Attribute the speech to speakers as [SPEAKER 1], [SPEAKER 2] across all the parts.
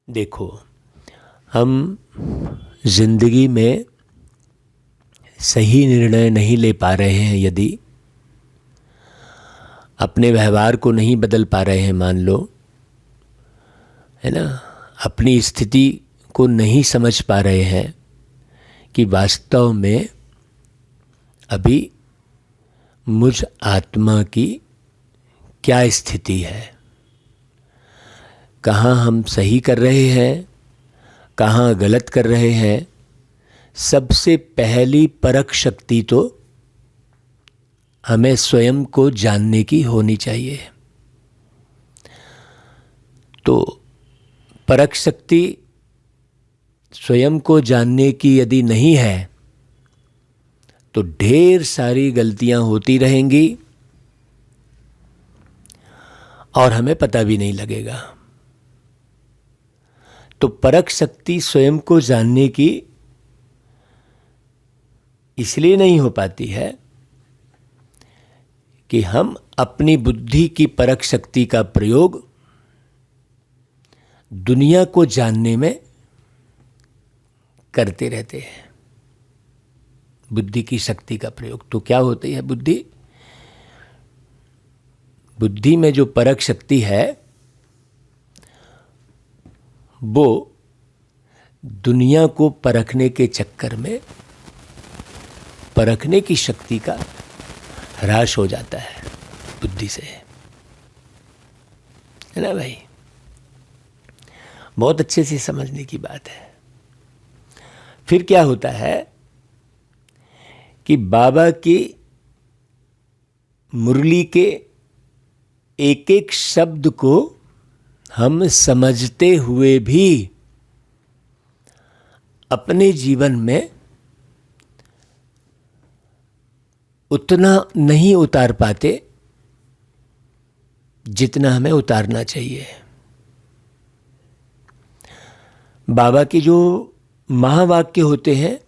[SPEAKER 1] देखो, हम जिंदगी में सही निर्णय नहीं ले पा रहे हैं, यदि अपने व्यवहार को नहीं बदल पा रहे हैं, मान लो, है ना, अपनी स्थिति को नहीं समझ पा रहे हैं कि वास्तव में अभी मुझ आत्मा की क्या स्थिति है, कहाँ हम सही कर रहे हैं, कहाँ गलत कर रहे हैं। सबसे पहली परख शक्ति तो हमें स्वयं को जानने की होनी चाहिए। तो परख शक्ति स्वयं को जानने की यदि नहीं है तो ढेर सारी गलतियां होती रहेंगी और हमें पता भी नहीं लगेगा। तो परख शक्ति स्वयं को जानने की इसलिए नहीं हो पाती है कि हम अपनी बुद्धि की परख शक्ति का प्रयोग दुनिया को जानने में करते रहते हैं। बुद्धि की शक्ति का प्रयोग तो क्या होती है? बुद्धि में जो परख शक्ति है वो दुनिया को परखने के चक्कर में परखने की शक्ति का ह्रास हो जाता है बुद्धि से, है ना भाई? बहुत अच्छे से समझने की बात है। फिर क्या होता है कि बाबा की मुरली के एक एक शब्द को हम समझते हुए भी अपने जीवन में उतना नहीं उतार पाते जितना हमें उतारना चाहिए। बाबा के जो महावाक्य होते हैं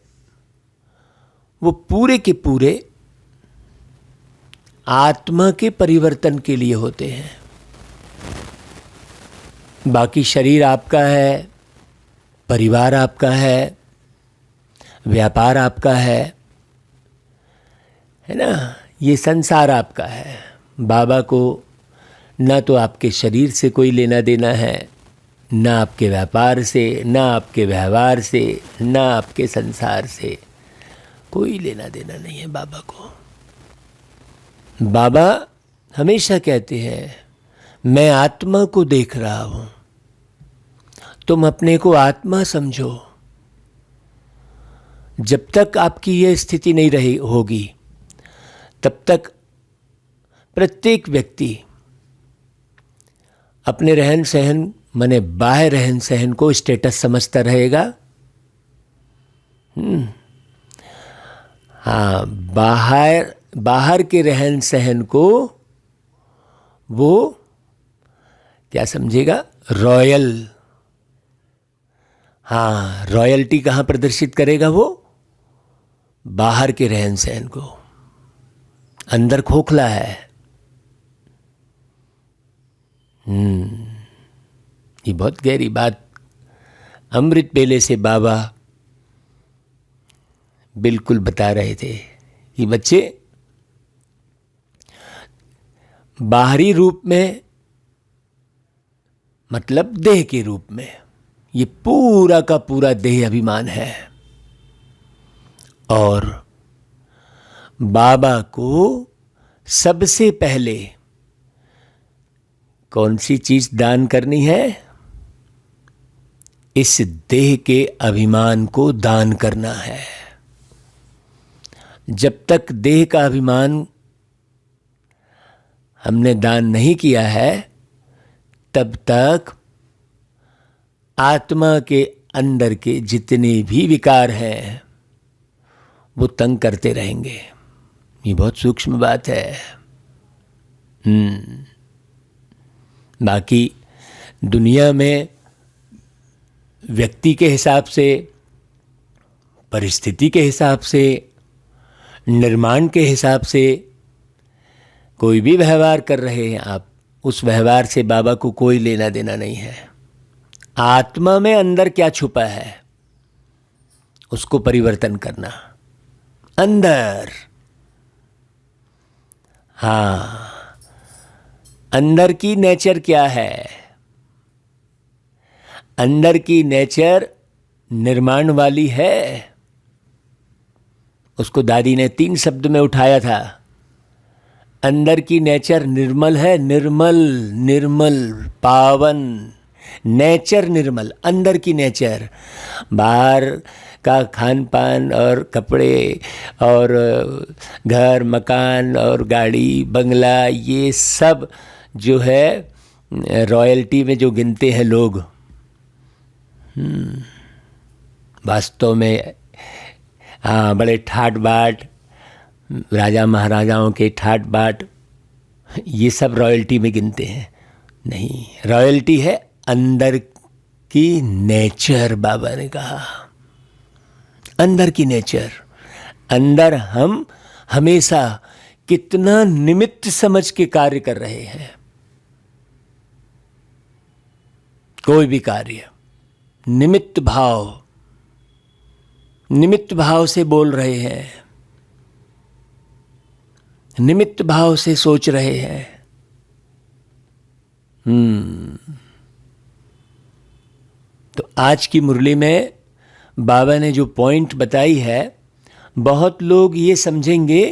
[SPEAKER 1] वो पूरे के पूरे आत्मा के परिवर्तन के लिए होते हैं। बाकी शरीर आपका है, परिवार आपका है, व्यापार आपका है ना, ये संसार आपका है। बाबा को ना तो आपके शरीर से कोई लेना देना है, ना आपके व्यापार से, ना आपके व्यवहार से, ना आपके संसार से कोई लेना देना नहीं है बाबा को। बाबा हमेशा कहते हैं, मैं आत्मा को देख रहा हूं, तुम अपने को आत्मा समझो। जब तक आपकी यह स्थिति नहीं रही होगी तब तक प्रत्येक व्यक्ति अपने रहन सहन माने बाह्य रहन सहन को स्टेटस समझता रहेगा। हाँ, बाहर के रहन सहन को वो क्या समझेगा? रॉयल। हाँ, रॉयल्टी कहाँ प्रदर्शित करेगा वो? बाहर के रहन सहन को। अंदर खोखला है। ये बहुत गहरी बात अमृत बेले से बाबा बिल्कुल बता रहे थे कि बच्चे, बाहरी रूप में मतलब देह के रूप में ये पूरा का पूरा देह अभिमान है, और बाबा को सबसे पहले कौन सी चीज दान करनी है? इस देह के अभिमान को दान करना है। जब तक देह का अभिमान हमने दान नहीं किया है तब तक आत्मा के अंदर के जितने भी विकार हैं वो तंग करते रहेंगे। ये बहुत सूक्ष्म बात है। बाकी दुनिया में व्यक्ति के हिसाब से, परिस्थिति के हिसाब से, निर्माण के हिसाब से कोई भी व्यवहार कर रहे हैं आप, उस व्यवहार से बाबा को कोई लेना देना नहीं है। आत्मा में अंदर क्या छुपा है उसको परिवर्तन करना। अंदर, हाँ, अंदर की नेचर क्या है? अंदर की नेचर निर्माण वाली है। उसको दादी ने 3 शब्द में उठाया था। अंदर की नेचर निर्मल है, निर्मल, निर्मल, पावन, नेचर निर्मल, अंदर की नेचर। बाहर का खान पान और कपड़े और घर मकान और गाड़ी बंगला, ये सब जो है रॉयल्टी में जो गिनते हैं लोग, वास्तव में हाँ, बड़े ठाट बाट, राजा महाराजाओं के ठाट बाट, ये सब रॉयल्टी में गिनते हैं। नहीं, रॉयल्टी है अंदर की नेचर। बाबा ने कहा अंदर की नेचर। अंदर हम हमेशा कितना निमित्त समझ के कार्य कर रहे हैं। कोई भी कार्य निमित्त भाव से बोल रहे हैं, निमित्त भाव से सोच रहे हैं। तो आज की मुरली में बाबा ने जो पॉइंट बताई है, बहुत लोग ये समझेंगे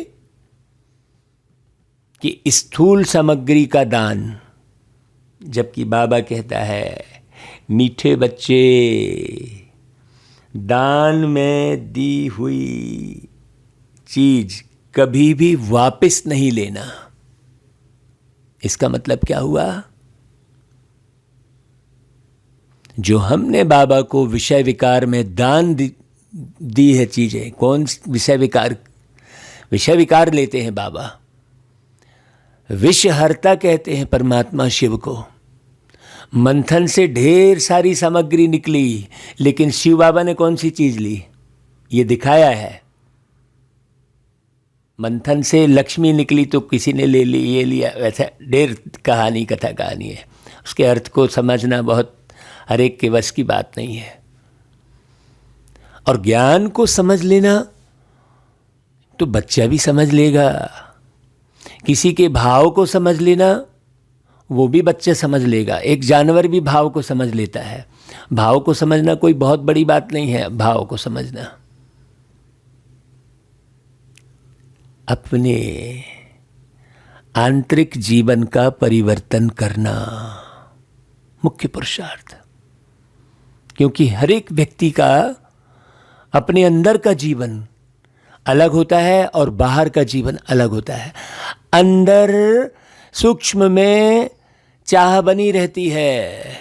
[SPEAKER 1] कि स्थूल सामग्री का दान, जबकि बाबा कहता है मीठे बच्चे, दान में दी हुई चीज कभी भी वापस नहीं लेना। इसका मतलब क्या हुआ? जो हमने बाबा को विषय विकार में दान दी है चीजें, कौन विषय विकार? विषय विकार लेते हैं बाबा, विषहर्ता कहते हैं परमात्मा शिव को। मंथन से ढेर सारी सामग्री निकली, लेकिन शिव बाबा ने कौन सी चीज ली? ये दिखाया है। मंथन से लक्ष्मी निकली तो किसी ने ले ली, ये लिया, वैसा ढेर कहानी, कथा कहानी है। उसके अर्थ को समझना बहुत हर एक के वश की बात नहीं है। और ज्ञान को समझ लेना तो बच्चा भी समझ लेगा। किसी के भाव को समझ लेना, वो भी बच्चा समझ लेगा। एक जानवर भी भाव को समझ लेता है। भाव को समझना कोई बहुत बड़ी बात नहीं है। भाव को समझना, अपने आंतरिक जीवन का परिवर्तन करना मुख्य पुरुषार्थ। क्योंकि हर एक व्यक्ति का अपने अंदर का जीवन अलग होता है और बाहर का जीवन अलग होता है। अंदर सूक्ष्म में चाह बनी रहती है।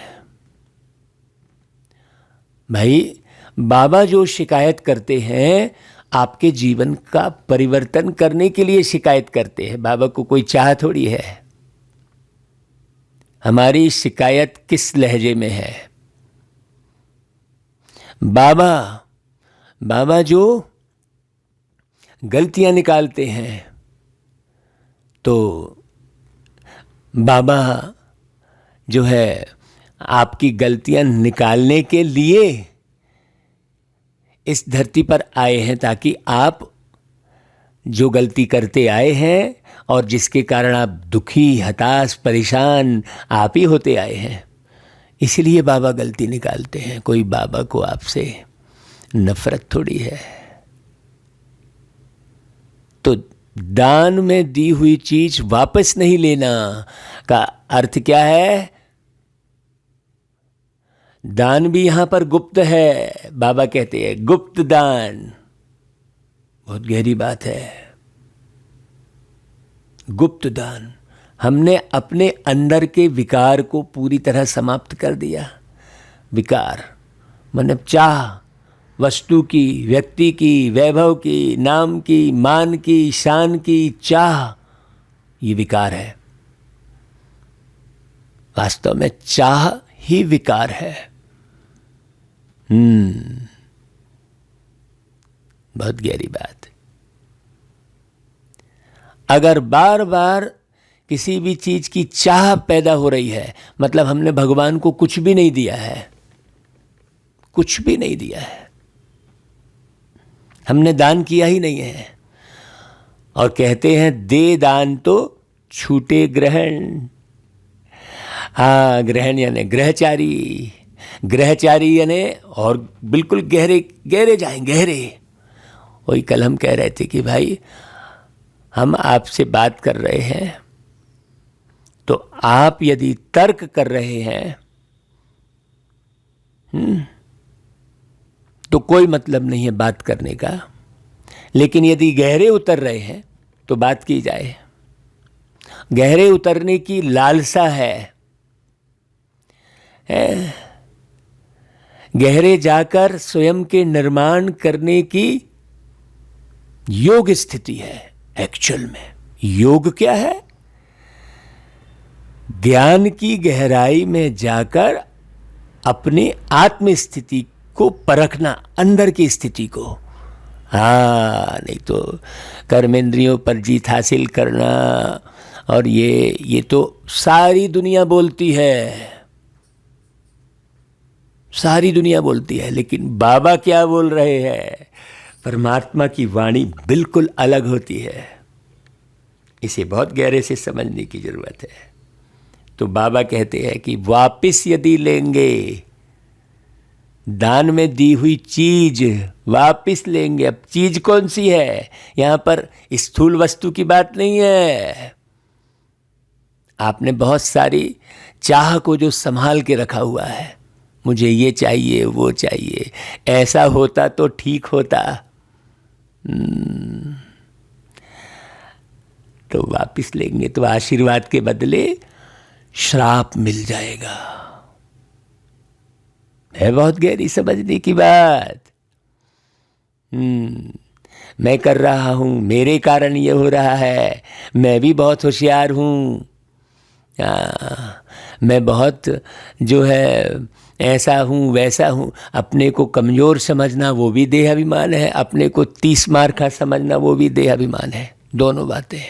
[SPEAKER 1] भाई, बाबा जो शिकायत करते हैं, आपके जीवन का परिवर्तन करने के लिए शिकायत करते हैं। बाबा को कोई चाह थोड़ी है। हमारी शिकायत किस लहजे में है? बाबा जो गलतियां निकालते हैं, तो बाबा जो है आपकी गलतियां निकालने के लिए इस धरती पर आए हैं, ताकि आप जो गलती करते आए हैं और जिसके कारण आप दुखी, हताश, परेशान आप ही होते आए हैं, इसलिए बाबा गलती निकालते हैं। कोई बाबा को आपसे नफरत थोड़ी है। तो दान में दी हुई चीज वापस नहीं लेना का अर्थ क्या है? दान भी यहां पर गुप्त है। बाबा कहते हैं गुप्त दान। बहुत गहरी बात है। गुप्त दान। हमने अपने अंदर के विकार को पूरी तरह समाप्त कर दिया। विकार मतलब चाह, वस्तु की, व्यक्ति की, वैभव की, नाम की, मान की, शान की चाह, ये विकार है। वास्तव में चाह ही विकार है। बहुत गहरी बात। अगर बार बार किसी भी चीज की चाह पैदा हो रही है, मतलब हमने भगवान को कुछ भी नहीं दिया है। कुछ भी नहीं दिया है, हमने दान किया ही नहीं है। और कहते हैं दे दान तो छूटे ग्रहण। हाँ, ग्रहण यानी ग्रहचारी, ग्रहचारी यानी और बिल्कुल गहरे गहरे जाएं, गहरे। वही कल हम कह रहे थे कि भाई हम आपसे बात कर रहे हैं तो आप यदि तर्क कर रहे हैं तो कोई मतलब नहीं है बात करने का, लेकिन यदि गहरे उतर रहे हैं तो बात की जाए। गहरे उतरने की लालसा है, गहरे जाकर स्वयं के निर्माण करने की योग स्थिति है। एक्चुअल में योग क्या है? ज्ञान की गहराई में जाकर अपनी आत्म स्थिति को परखना, अंदर की स्थिति को। हाँ, नहीं तो कर्मेंद्रियों पर जीत हासिल करना और ये तो सारी दुनिया बोलती है, सारी दुनिया बोलती है, लेकिन बाबा क्या बोल रहे हैं? परमात्मा की वाणी बिल्कुल अलग होती है। इसे बहुत गहरे से समझने की जरूरत है। तो बाबा कहते हैं कि वापिस यदि लेंगे दान में दी हुई चीज, वापिस लेंगे। अब चीज कौन सी है? यहां पर स्थूल वस्तु की बात नहीं है। आपने बहुत सारी चाह को जो संभाल के रखा हुआ है, मुझे ये चाहिए वो चाहिए, ऐसा होता तो ठीक होता, तो वापिस लेंगे तो आशीर्वाद के बदले श्राप मिल जाएगा। है बहुत गहरी समझने की बात। मैं कर रहा हूं, मेरे कारण ये हो रहा है, मैं भी बहुत होशियार हूं, मैं बहुत जो है ऐसा हूं वैसा हूं। अपने को कमजोर समझना वो भी देहाभिमान है, अपने को 30 मार का समझना वो भी देहाभिमान है। दोनों बातें,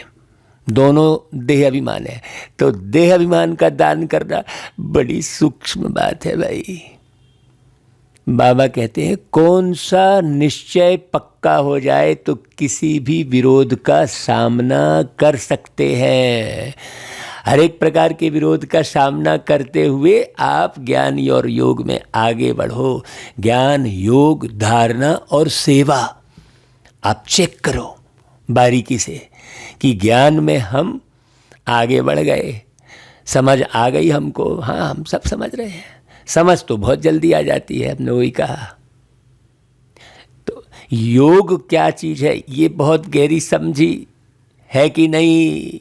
[SPEAKER 1] दोनों देहाभिमान है। तो देहाभिमान का दान करना बड़ी सूक्ष्म बात है भाई। बाबा कहते हैं कौन सा निश्चय पक्का हो जाए तो किसी भी विरोध का सामना कर सकते हैं। हर एक प्रकार के विरोध का सामना करते हुए आप ज्ञान और योग में आगे बढ़ो। ज्ञान, योग, धारणा और सेवा आप चेक करो बारीकी से कि ज्ञान में हम आगे बढ़ गए, समझ आ गई हमको। हाँ, हम सब समझ रहे हैं, समझ तो बहुत जल्दी आ जाती है, हमने वही कहा। तो योग क्या चीज है ये बहुत गहरी समझी है कि नहीं?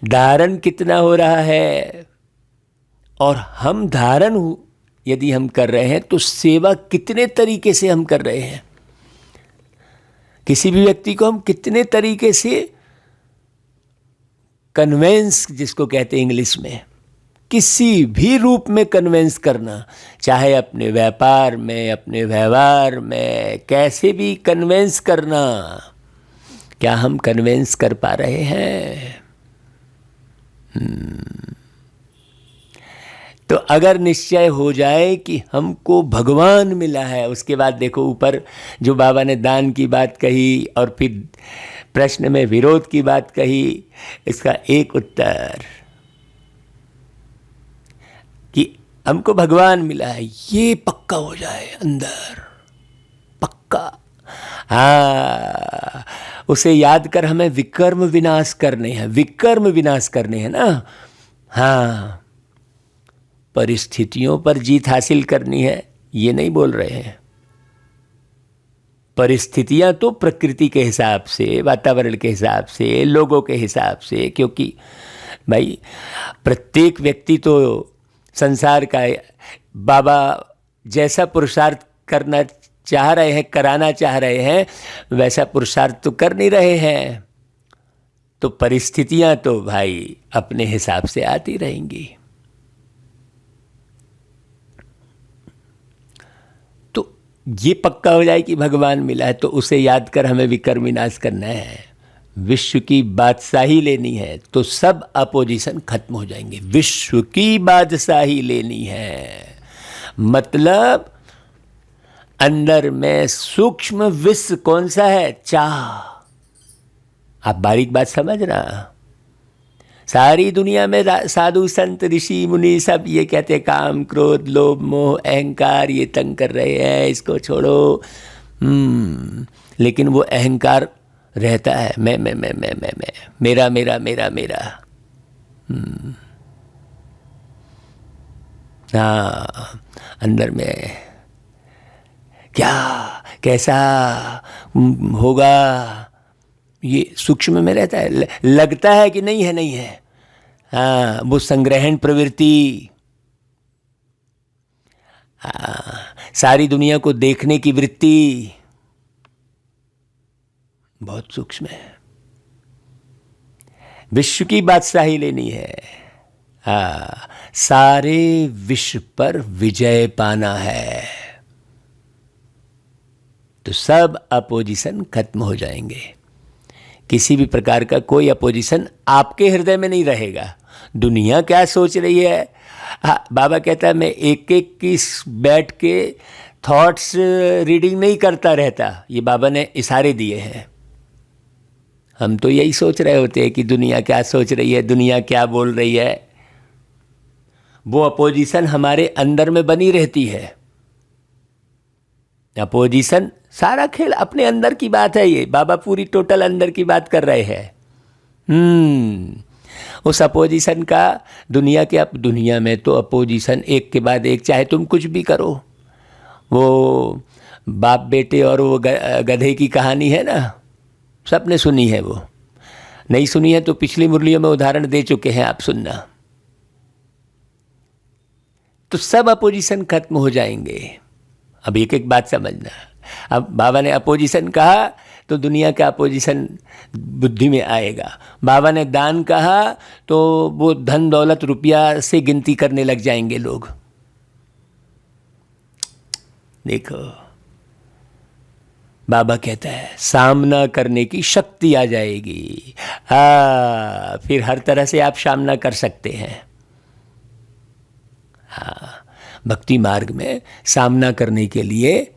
[SPEAKER 1] धारण कितना हो रहा है, और हम धारण यदि हम कर रहे हैं तो सेवा कितने तरीके से हम कर रहे हैं। किसी भी व्यक्ति को हम कितने तरीके से कन्वेंस, जिसको कहते हैं इंग्लिश में, किसी भी रूप में कन्वेंस करना, चाहे अपने व्यापार में, अपने व्यवहार में, कैसे भी कन्वेंस करना, क्या हम कन्वेंस कर पा रहे हैं? तो अगर निश्चय हो जाए कि हमको भगवान मिला है, उसके बाद देखो ऊपर जो बाबा ने दान की बात कही और फिर प्रश्न में विरोध की बात कही, इसका एक उत्तर कि हमको भगवान मिला है, ये पक्का हो जाए अंदर, पक्का। हाँ, उसे याद कर हमें विकर्म विनाश करने हैं, विकर्म विनाश करने हैं ना। हाँ, परिस्थितियों पर जीत हासिल करनी है ये नहीं बोल रहे हैं। परिस्थितियां तो प्रकृति के हिसाब से, वातावरण के हिसाब से, लोगों के हिसाब से, क्योंकि भाई प्रत्येक व्यक्ति तो संसार का बाबा जैसा पुरुषार्थ करना चाह रहे हैं, कराना चाह रहे हैं, वैसा पुरुषार्थ तो कर नहीं रहे हैं। तो परिस्थितियां तो भाई अपने हिसाब से आती रहेंगी। तो ये पक्का हो जाए कि भगवान मिला है तो उसे याद कर हमें विकर्म विनाश करना है, विश्व की बादशाही लेनी है, तो सब अपोजिशन खत्म हो जाएंगे। विश्व की बादशाही लेनी है मतलब अंदर में सूक्ष्म विश्व कौन सा है? चाह। आप बारीक बात समझ रहा। सारी दुनिया में साधु संत ऋषि मुनि सब ये कहते काम क्रोध लोभ मोह अहंकार ये तंग कर रहे हैं, इसको छोड़ो। लेकिन वो अहंकार रहता है, मैं मेरा मेरा मेरा मेरा। हाँ, अंदर में क्या कैसा होगा ये सूक्ष्म में रहता है। लगता है कि नहीं है, नहीं है। हाँ, वो संग्रहण प्रवृत्ति, सारी दुनिया को देखने की वृत्ति बहुत सूक्ष्म है। विश्व की बादशाही लेनी है। हाँ, सारे विश्व पर विजय पाना है तो सब अपोजिशन खत्म हो जाएंगे। किसी भी प्रकार का कोई अपोजिशन आपके हृदय में नहीं रहेगा। दुनिया क्या सोच रही है, हाँ, बाबा कहता है मैं एक एक की बैठ के थॉट्स रीडिंग नहीं करता रहता। ये बाबा ने इशारे दिए हैं। हम तो यही सोच रहे होते हैं कि दुनिया क्या सोच रही है, दुनिया क्या बोल रही है। वो अपोजिशन हमारे अंदर में बनी रहती है। अपोजिशन सारा खेल अपने अंदर की बात है। ये बाबा पूरी टोटल अंदर की बात कर रहे हैं। उस अपोजिशन का दुनिया में तो अपोजिशन एक के बाद एक, चाहे तुम कुछ भी करो। वो बाप बेटे और वो गधे की कहानी है ना, सबने सुनी है। वो नहीं सुनी है तो पिछली मुरलियों में उदाहरण दे चुके हैं, आप सुनना। तो सब अपोजिशन खत्म हो जाएंगे। अब एक एक बात समझना। अब बाबा ने अपोजिशन कहा तो दुनिया का अपोजिशन बुद्धि में आएगा। बाबा ने दान कहा तो वो धन दौलत रुपया से गिनती करने लग जाएंगे लोग। देखो, बाबा कहता है सामना करने की शक्ति आ जाएगी। फिर हर तरह से आप सामना कर सकते हैं। हाँ, भक्ति मार्ग में सामना करने के लिए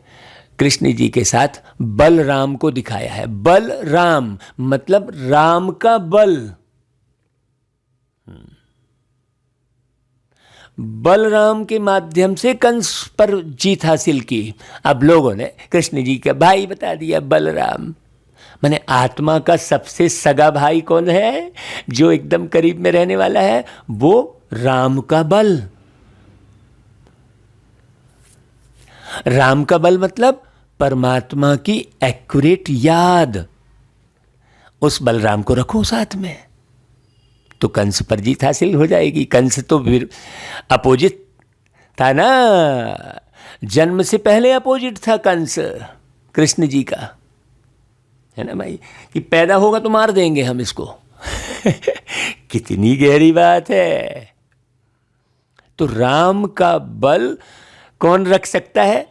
[SPEAKER 1] कृष्ण जी के साथ बलराम को दिखाया है। बलराम मतलब राम का बल। बलराम के माध्यम से कंस पर जीत हासिल की। अब लोगों ने कृष्ण जी का भाई बता दिया बलराम। माने आत्मा का सबसे सगा भाई कौन है, जो एकदम करीब में रहने वाला है? वो राम का बल। राम का बल मतलब परमात्मा की एक्यूरेट याद। उस बलराम को रखो साथ में तो कंस पर जीत हासिल हो जाएगी। कंस तो अपोजिट था ना, जन्म से पहले अपोजिट था कंस कृष्ण जी का, है ना भाई, कि पैदा होगा तो मार देंगे हम इसको। कितनी गहरी बात है। तो राम का बल कौन रख सकता है?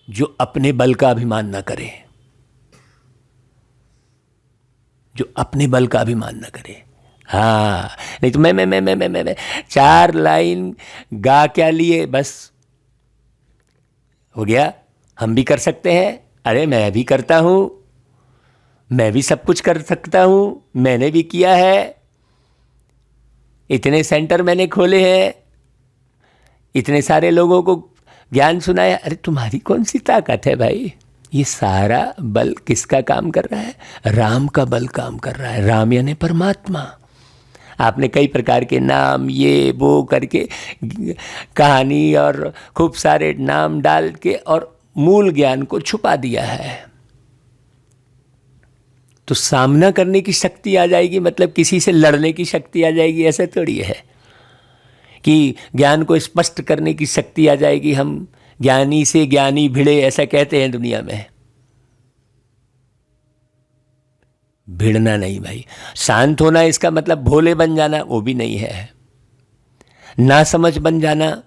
[SPEAKER 1] जो अपने बल का अभिमान ना करे, जो अपने बल का अभिमान ना करे। हाँ, नहीं तो मैं 4 लाइन गा क्या लिए, बस हो गया। हम भी कर सकते हैं। अरे मैं भी करता हूं, मैं भी सब कुछ कर सकता हूं, मैंने भी किया है। इतने सेंटर मैंने खोले हैं, इतने सारे लोगों को ज्ञान सुनाया। अरे तुम्हारी कौन सी ताकत है भाई? ये सारा बल किसका काम कर रहा है? राम का बल काम कर रहा है। राम यानी परमात्मा। आपने कई प्रकार के नाम ये वो करके कहानी और खूब सारे नाम डाल के और मूल ज्ञान को छुपा दिया है। तो सामना करने की शक्ति आ जाएगी, मतलब किसी से लड़ने की शक्ति आ जाएगी, ऐसा थोड़ी है कि ज्ञान को स्पष्ट करने की शक्ति आ जाएगी। हम ज्ञानी से ज्ञानी भिड़े, ऐसा कहते हैं दुनिया में। भिड़ना नहीं भाई। शांत होना इसका मतलब भोले बन जाना, वो भी नहीं है। ना समझ बन जाना।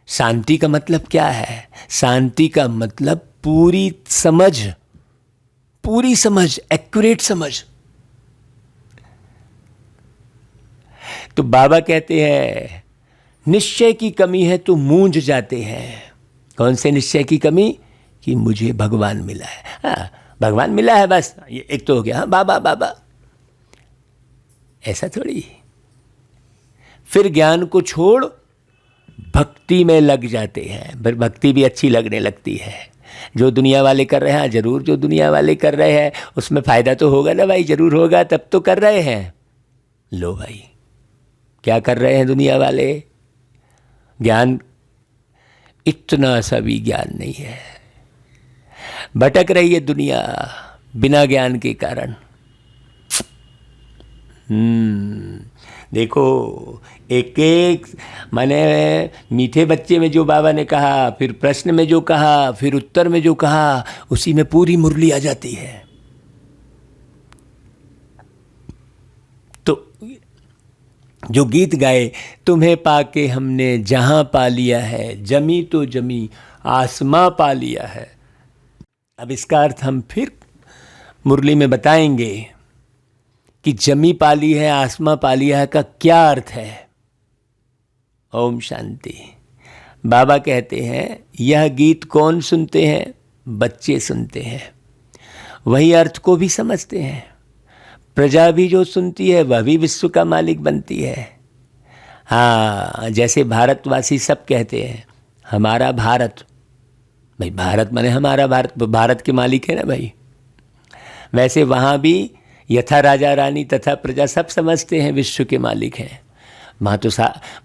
[SPEAKER 1] शांति का मतलब क्या है? शांति का मतलब पूरी समझ, एक्यूरेट समझ। तो बाबा कहते हैं निश्चय की कमी है तो मूंझ जाते हैं। कौन से निश्चय की कमी? कि मुझे भगवान मिला है। हाँ, भगवान मिला है बस, ये एक तो हो गया। हाँ, बाबा बाबा, ऐसा थोड़ी। फिर ज्ञान को छोड़ भक्ति में लग जाते हैं, फिर भक्ति भी अच्छी लगने लगती है। जो दुनिया वाले कर रहे हैं, जरूर जो दुनिया वाले कर रहे हैं उसमें फ़ायदा तो होगा ना भाई, जरूर होगा, तब तो कर रहे हैं। लो भाई, क्या कर रहे हैं दुनिया वाले? ज्ञान, इतना सा भी ज्ञान नहीं है, भटक रही है दुनिया बिना ज्ञान के कारण। देखो, एक एक मैंने मीठे बच्चे में जो बाबा ने कहा, फिर प्रश्न में जो कहा, फिर उत्तर में जो कहा, उसी में पूरी मुरली आ जाती है। तो जो गीत गाए, तुम्हें पाके हमने जहां पा लिया है, जमी तो जमी आसमां पा लिया है। अब इसका अर्थ हम फिर मुरली में बताएंगे कि जमी पा ली है, आसमां पा लिया है का क्या अर्थ है। ओम शांति। बाबा कहते हैं यह गीत कौन सुनते हैं? बच्चे सुनते हैं, वही अर्थ को भी समझते हैं। प्रजा भी जो सुनती है वह भी विश्व का मालिक बनती है। हाँ, जैसे भारतवासी सब कहते हैं हमारा भारत, भाई भारत माने हमारा भारत, भारत के मालिक है ना भाई। वैसे वहाँ भी यथा राजा रानी तथा प्रजा सब समझते हैं विश्व के मालिक हैं। वहाँ तो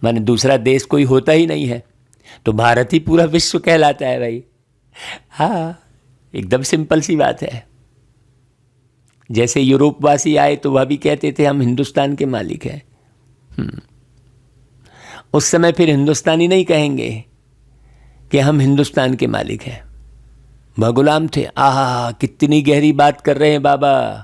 [SPEAKER 1] माने दूसरा देश कोई होता ही नहीं है, तो भारत ही पूरा विश्व कहलाता है भाई। हाँ, एकदम सिंपल सी बात है। जैसे यूरोपवासी आए तो वह भी कहते थे हम हिंदुस्तान के मालिक हैं। उस समय फिर हिंदुस्तानी नहीं कहेंगे कि हम हिंदुस्तान के मालिक हैं, वह गुलाम थे। आहा, कितनी गहरी बात कर रहे हैं बाबा,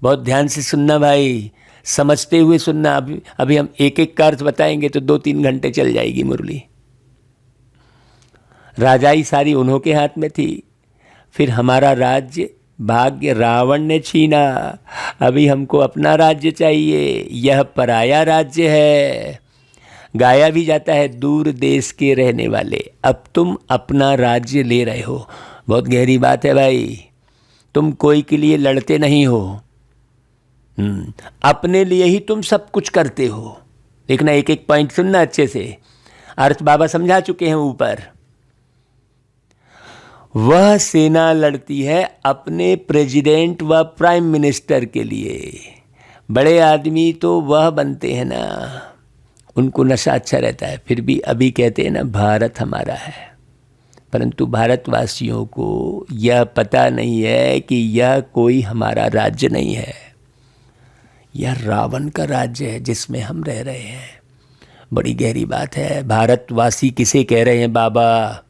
[SPEAKER 1] बहुत ध्यान से सुनना भाई, समझते हुए सुनना। अभी हम एक एक का अर्थ बताएंगे तो 2-3 घंटे चल जाएगी मुरली। राजाई सारी उन्हों के हाथ में थी, फिर हमारा राज्य भाग्य रावण ने छीना, अभी हमको अपना राज्य चाहिए, यह पराया राज्य है। गाया भी जाता है दूर देश के रहने वाले, अब तुम अपना राज्य ले रहे हो। बहुत गहरी बात है भाई, तुम कोई के लिए लड़ते नहीं हो, अपने लिए ही तुम सब कुछ करते हो। देखना, एक एक पॉइंट सुनना अच्छे से, अर्थ बाबा समझा चुके हैं ऊपर। वह सेना लड़ती है अपने प्रेसिडेंट व प्राइम मिनिस्टर के लिए। बड़े आदमी तो वह बनते हैं ना, उनको नशा अच्छा रहता है, फिर भी अभी कहते हैं ना भारत हमारा है। परंतु भारतवासियों को यह पता नहीं है कि यह कोई हमारा राज्य नहीं है, यह रावण का राज्य है जिसमें हम रह रहे हैं। बड़ी गहरी बात है। भारतवासी किसे कह रहे हैं बाबा?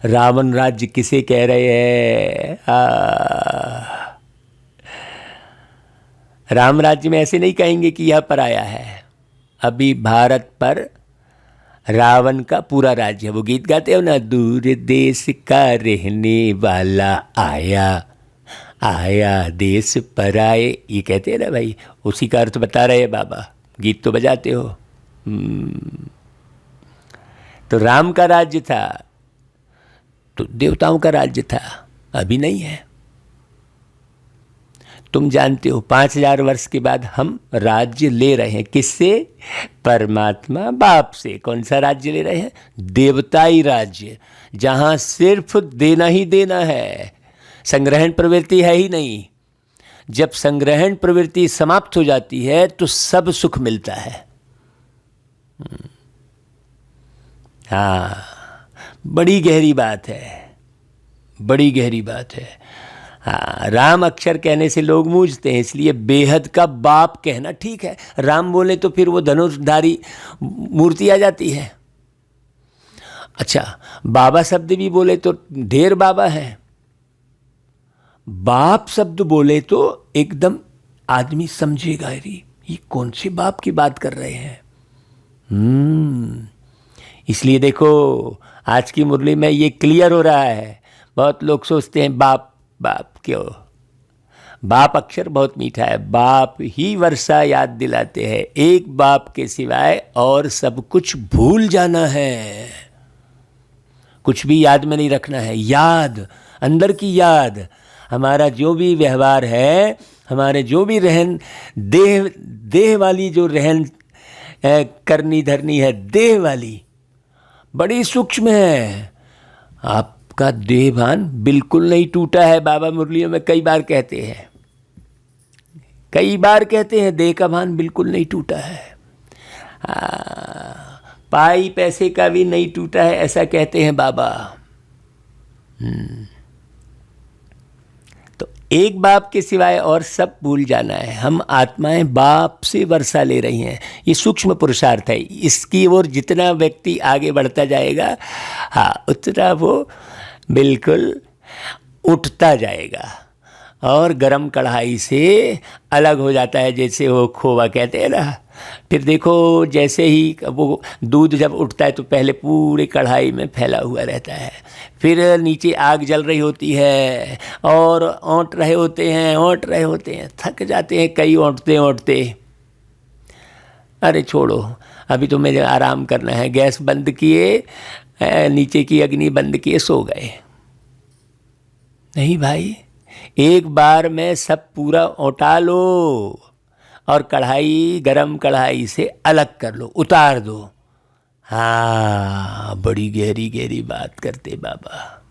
[SPEAKER 1] रावण राज्य किसे कह रहे हैं? राम राज्य में ऐसे नहीं कहेंगे कि यह पराया है। अभी भारत पर रावण का पूरा राज्य है। वो गीत गाते हो ना, दूर देश का रहने वाला आया, आया देश पर आए, ये कहते हैं ना भाई, उसी का अर्थ बता रहे हैं बाबा। गीत तो बजाते हो। तो राम का राज्य था तो देवताओं का राज्य था, अभी नहीं है। तुम जानते हो 5000 वर्ष के बाद हम राज्य ले रहे हैं। किससे? परमात्मा बाप से। कौन सा राज्य ले रहे हैं? देवताई राज्य, जहां सिर्फ देना ही देना है, संग्रहण प्रवृत्ति है ही नहीं। जब संग्रहण प्रवृत्ति समाप्त हो जाती है तो सब सुख मिलता है। हाँ, बड़ी गहरी बात है, बड़ी गहरी बात है। हाँ, राम अक्षर कहने से लोग मूझते हैं, इसलिए बेहद का बाप कहना ठीक है। राम बोले तो फिर वो धनुषधारी मूर्ति आ जाती है। अच्छा, बाबा शब्द भी बोले तो ढेर बाबा है। बाप शब्द बोले तो एकदम आदमी समझेगा, अरे ये कौन से बाप की बात कर रहे हैं। इसलिए देखो, आज की मुरली में ये क्लियर हो रहा है। बहुत लोग सोचते हैं बाप बाप क्यों। बाप अक्षर बहुत मीठा है, बाप ही वर्षा याद दिलाते हैं, एक बाप के सिवाय और सब कुछ भूल जाना है। कुछ भी याद में नहीं रखना है। याद, अंदर की याद, हमारा जो भी व्यवहार है, हमारे जो भी रहन, देह वाली जो रहन करनी धरनी है, देह वाली बड़ी सूक्ष्म है। आपका देहभान बिल्कुल नहीं टूटा है। बाबा मुरलियों में कई बार कहते हैं, देह का भान बिल्कुल नहीं टूटा है। पाई पैसे का भी नहीं टूटा है, ऐसा कहते हैं बाबा। तो एक बाप के सिवाय और सब भूल जाना है। हम आत्माएं बाप से वर्षा ले रही हैं। ये सूक्ष्म पुरुषार्थ है। इसकी ओर जितना व्यक्ति आगे बढ़ता जाएगा, उतना वो बिल्कुल उठता जाएगा और गरम कढ़ाई से अलग हो जाता है, जैसे वो खोवा कहते हैं ना। फिर देखो, जैसे ही वो दूध जब उठता है तो पहले पूरे कढ़ाई में फैला हुआ रहता है, फिर नीचे आग जल रही होती है और औंट रहे होते हैं, थक जाते हैं कई औंटते। अरे छोड़ो, अभी तो मुझे आराम करना है। गैस बंद किए, नीचे की अग्नि बंद किए, सो गए। नहीं भाई, एक बार में सब पूरा औटा लो और कढ़ाई, गरम कढ़ाई से अलग कर लो, उतार दो। हाँ, बड़ी गहरी गहरी बात करते बाबा।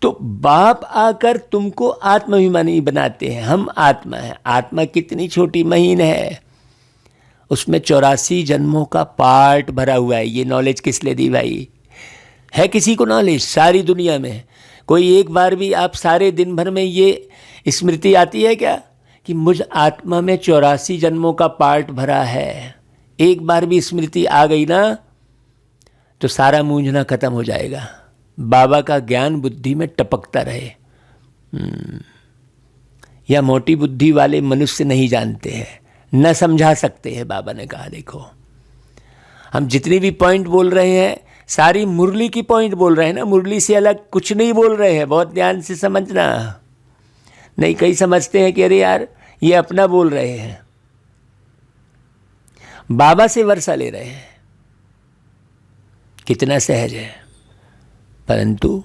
[SPEAKER 1] तो बाप आकर तुमको आत्माभिमानी बनाते हैं। हम आत्मा है। आत्मा कितनी छोटी महीन है, उसमें 84 जन्मों का पार्ट भरा हुआ है। ये नॉलेज किस लिए दी भाई? है किसी को नॉलेज? सारी दुनिया में कोई एक बार भी आप सारे दिन भर में ये स्मृति आती है क्या कि मुझ आत्मा में 84 जन्मों का पार्ट भरा है? एक बार भी स्मृति आ गई ना तो सारा मूंझना खत्म हो जाएगा। बाबा का ज्ञान बुद्धि में टपकता रहे। या मोटी बुद्धि वाले मनुष्य नहीं जानते हैं, न समझा सकते हैं। बाबा ने कहा देखो, हम जितनी भी पॉइंट बोल रहे हैं सारी मुरली की पॉइंट बोल रहे हैं ना, मुरली से अलग कुछ नहीं बोल रहे हैं। बहुत ध्यान से समझना। नहीं, कई समझते हैं कि अरे यार ये अपना बोल रहे हैं। बाबा से वर्षा ले रहे हैं। कितना सहज है, परंतु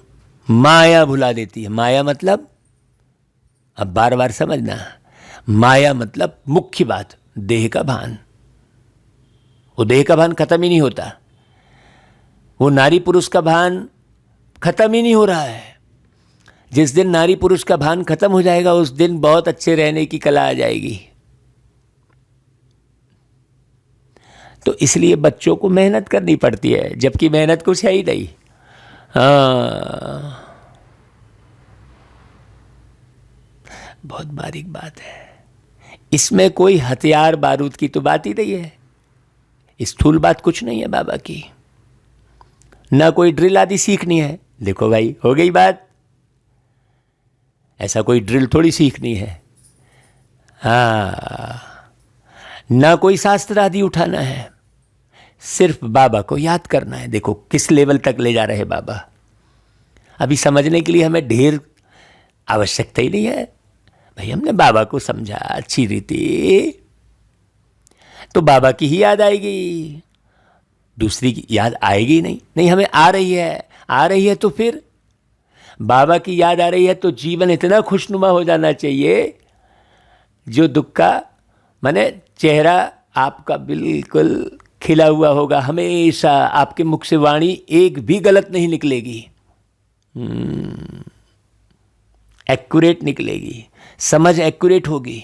[SPEAKER 1] माया भुला देती है। माया मतलब, अब बार बार समझना, माया मतलब मुख्य बात देह का भान। वो देह का भान खत्म ही नहीं होता। वो नारी पुरुष का भान खत्म ही नहीं हो रहा है। जिस दिन नारी पुरुष का भान खत्म हो जाएगा उस दिन बहुत अच्छे रहने की कला आ जाएगी। तो इसलिए बच्चों को मेहनत करनी पड़ती है, जबकि मेहनत कुछ है ही नहीं। बहुत बारीक बात है। इसमें कोई हथियार बारूद की तो बात ही नहीं है। स्थूल बात कुछ नहीं है बाबा की। ना कोई ड्रिल आदि सीखनी है। देखो भाई, हो गई बात। ऐसा कोई ड्रिल थोड़ी सीखनी है। ना कोई शास्त्र आदि उठाना है, सिर्फ बाबा को याद करना है। देखो किस लेवल तक ले जा रहे हैं बाबा। अभी समझने के लिए हमें ढेर आवश्यकता ही नहीं है भाई। हमने बाबा को समझा अच्छी रीति तो बाबा की ही याद आएगी, दूसरी की याद आएगी नहीं। नहीं, हमें आ रही है तो फिर बाबा की याद आ रही है तो जीवन इतना खुशनुमा हो जाना चाहिए जो दुख का माने चेहरा आपका बिल्कुल खिला हुआ होगा। हमेशा आपके मुख से वाणी एक भी गलत नहीं निकलेगी, एक्यूरेट निकलेगी, समझ एक्यूरेट होगी।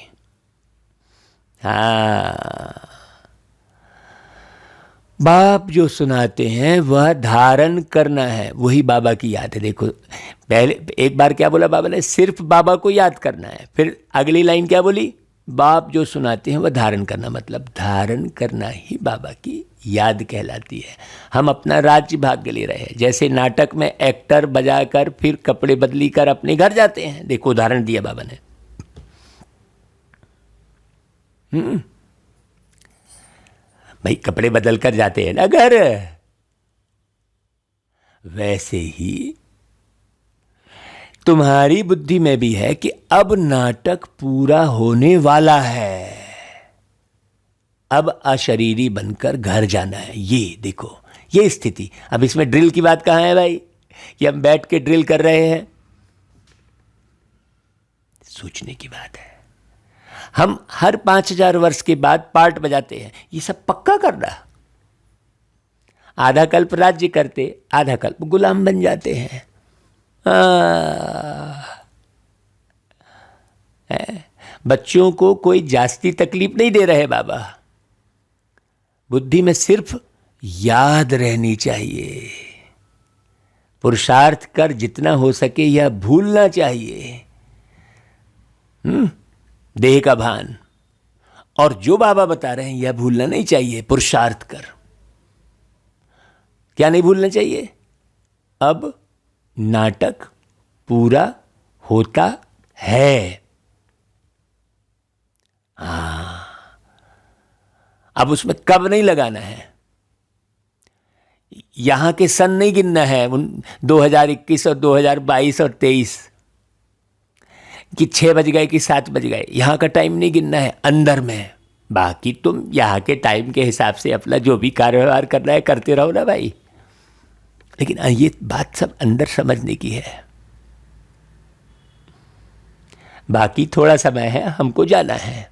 [SPEAKER 1] बाप जो सुनाते हैं वह धारण करना है, वही बाबा की याद है। देखो पहले एक बार क्या बोला बाबा ने, सिर्फ बाबा को याद करना है। फिर अगली लाइन क्या बोली, बाप जो सुनाते हैं वह धारण करना, मतलब धारण करना ही बाबा की याद कहलाती है। हम अपना राज्य भाग्य ले रहे हैं। जैसे नाटक में एक्टर बजाकर फिर कपड़े बदली कर अपने घर जाते हैं। देखो उदाहरण दिया बाबा ने। भाई कपड़े बदल कर जाते हैं ना घर, वैसे ही तुम्हारी बुद्धि में भी है कि अब नाटक पूरा होने वाला है, अब अशरीरी बनकर घर जाना है। ये देखो ये स्थिति। अब इसमें ड्रिल की बात कहाँ है भाई कि हम बैठ के ड्रिल कर रहे हैं? सोचने की बात है। हम हर 5000 वर्ष के बाद पार्ट बजाते हैं, ये सब पक्का कर रहा। आधा कल्प राज्य करते, आधा कल्प गुलाम बन जाते हैं। बच्चों को कोई जास्ती तकलीफ नहीं दे रहे बाबा, बुद्धि में सिर्फ याद रहनी चाहिए। पुरुषार्थ कर जितना हो सके यह भूलना चाहिए देह का भान, और जो बाबा बता रहे हैं यह भूलना नहीं चाहिए। पुरुषार्थ कर क्या नहीं भूलना चाहिए? अब नाटक पूरा होता है। अब उसमें कब नहीं लगाना है, यहां के सन नहीं गिनना है 2021 और 2022 और 23 कि 6 बज गए कि 7 बज गए, यहां का टाइम नहीं गिनना है अंदर में। बाकी तुम यहां के टाइम के हिसाब से अपना जो भी कार्यव्यवहार करना है करते रहो ना भाई, लेकिन ये बात सब अंदर समझने की है। बाकी थोड़ा समय है, हमको जाना है।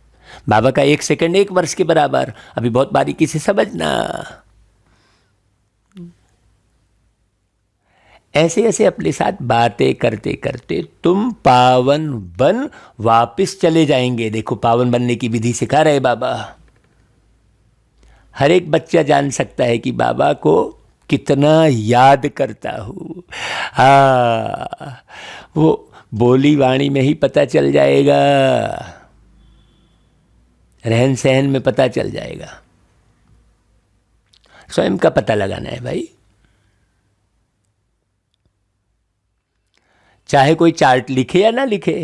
[SPEAKER 1] बाबा का 1 सेकंड 1 वर्ष के बराबर, अभी बहुत बारीकी से समझना। ऐसे ऐसे अपने साथ बातें करते करते तुम पावन बन वापस चले जाएंगे। देखो पावन बनने की विधि सिखा रहे बाबा। हर एक बच्चा जान सकता है कि बाबा को कितना याद करता हूँ। वो बोली वाणी में ही पता चल जाएगा, रहन सहन में पता चल जाएगा। स्वयं का पता लगाना है भाई। चाहे कोई चार्ट लिखे या ना लिखे,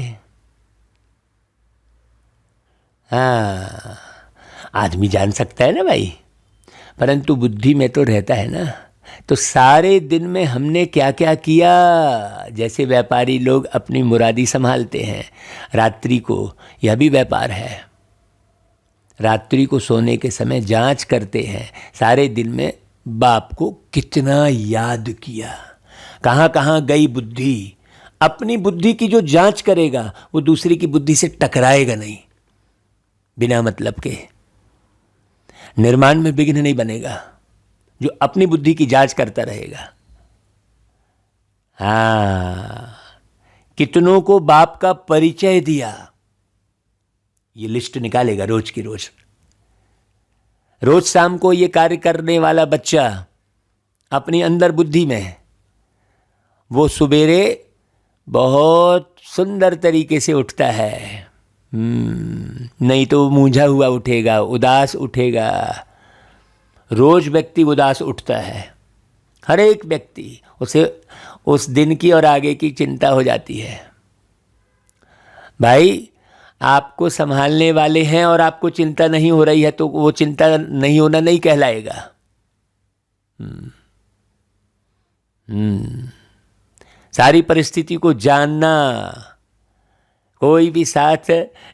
[SPEAKER 1] आदमी जान सकता है ना भाई, परंतु बुद्धि में तो रहता है ना। तो सारे दिन में हमने क्या क्या किया, जैसे व्यापारी लोग अपनी मुरादी संभालते हैं, रात्रि को यह भी व्यापार है। रात्रि को सोने के समय जांच करते हैं सारे दिन में बाप को कितना याद किया, कहाँ कहाँ गई बुद्धि। अपनी बुद्धि की जो जांच करेगा वो दूसरे की बुद्धि से टकराएगा नहीं, बिना मतलब के निर्माण में विघ्न नहीं बनेगा। जो अपनी बुद्धि की जांच करता रहेगा। कितनों को बाप का परिचय दिया, ये लिस्ट निकालेगा रोज की रोज। रोज शाम को ये कार्य करने वाला बच्चा अपनी अंदर बुद्धि में, वो सुबेरे बहुत सुंदर तरीके से उठता है। नहीं तो मूंझा हुआ उठेगा, उदास उठेगा। रोज व्यक्ति उदास उठता है, हर एक व्यक्ति, उसे उस दिन की और आगे की चिंता हो जाती है। भाई आपको संभालने वाले हैं और आपको चिंता नहीं हो रही है तो वो चिंता नहीं होना नहीं कहलाएगा। सारी परिस्थिति को जानना। कोई भी साथ